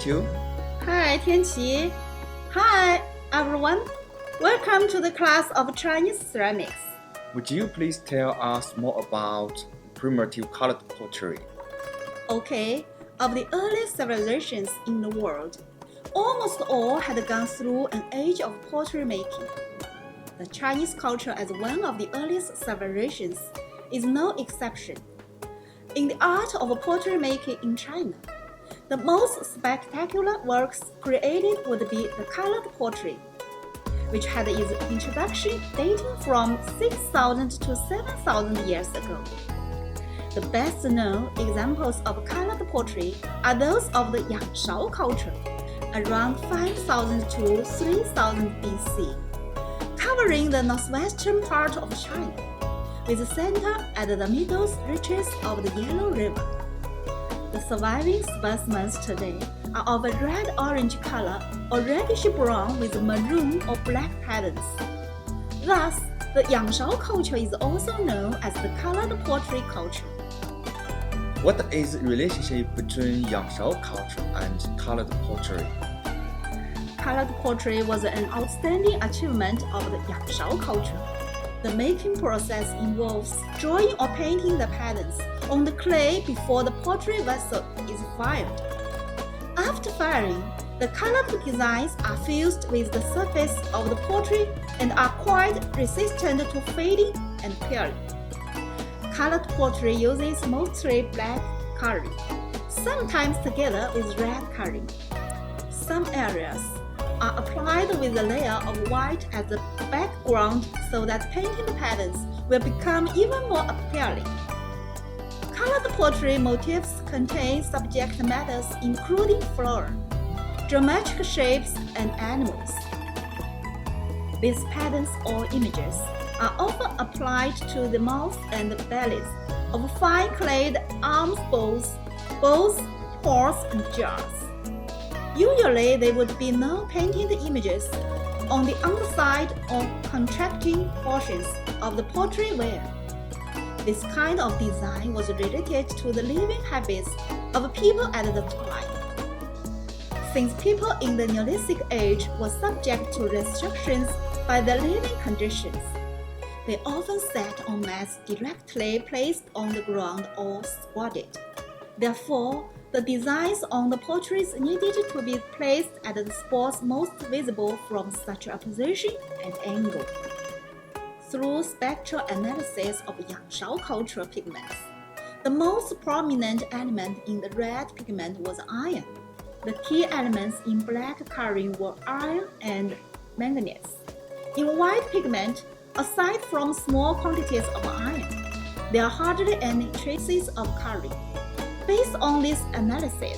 meet you. Hi, Tianqi. Hi, everyone. Welcome to the class of Chinese ceramics. Would you please tell us more about primitive colored pottery? Okay, of the earliest civilizations in the world, almost all had gone through an age of pottery making. The Chinese culture, as one of the earliest civilizations, is no exception. In the art of pottery making in China, the most spectacular works created would be the colored pottery, which had its introduction dating from 6,000 to 7,000 years ago. The best-known examples of colored pottery are those of the Yangshao culture, around 5,000 to 3,000 BC, covering the northwestern part of China, with a center at the middle reaches of the Yellow River. The surviving specimens today are of a red-orange color or reddish-brown with maroon or black patterns. Thus, the Yangshao culture is also known as the colored pottery culture. What is the relationship between Yangshao culture and colored pottery? Colored pottery was an outstanding achievement of the Yangshao culture. The making process involves drawing or painting the patterns on the clay before the pottery vessel is fired. After firing, the colored designs are fused with the surface of the pottery and are quite resistant to fading and peeling. Colored pottery uses mostly black coloring, sometimes together with red coloring. Some areas are applied with a layer of white as a background so that painting the patterns will become even more appealing. Colored pottery motifs contain subject matters including flora, geometric shapes, and animals. These patterns or images are often applied to the mouths and bellies of fine-clayed arms bowls, pots, and jars. Usually, there would be no painted images on the underside or contracting portions of the pottery ware. This kind of design was related to the living habits of people at the time. Since people in the Neolithic age were subject to restrictions by their living conditions, they often sat on mats directly placed on the ground or squatted. Therefore, the designs on the potteries needed to be placed at the spots most visible from such a position and angle. Through spectral analysis of Yangshao cultural pigments, the most prominent element in the red pigment was iron. The key elements in black coloring were iron and manganese. In white pigment, aside from small quantities of iron, there are hardly any traces of coloring. Based on this analysis,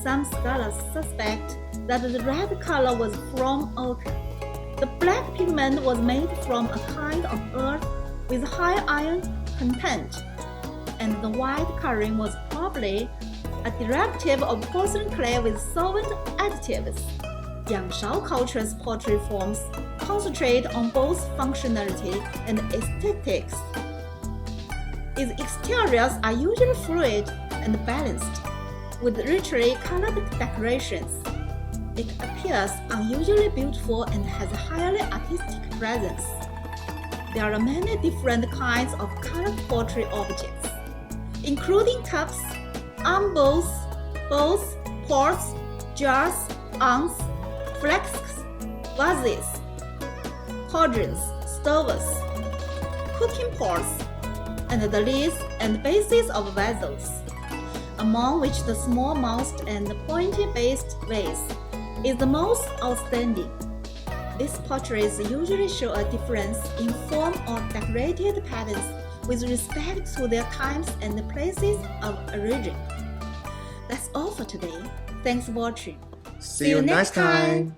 some scholars suspect that the red color was from ochre. The black pigment was made from a kind of earth with high iron content, and the white coloring was probably a derivative of porcelain clay with solvent additives. Yangshao culture's pottery forms concentrate on both functionality and aesthetics. Its exteriors are usually fluid and balanced, with richly colored decorations. It appears unusually beautiful and has a highly artistic presence. There are many different kinds of colored pottery objects, including cups, arm bowls, pots, jars, urns, flasks, vases, cauldrons, stoves, cooking pots, and the lids and bases of vessels, among which the small-mouthed and pointy-based vase is the most outstanding. These potteries usually show a difference in form or decorated patterns with respect to their times and places of origin. That's all for today. Thanks for watching. See you next time.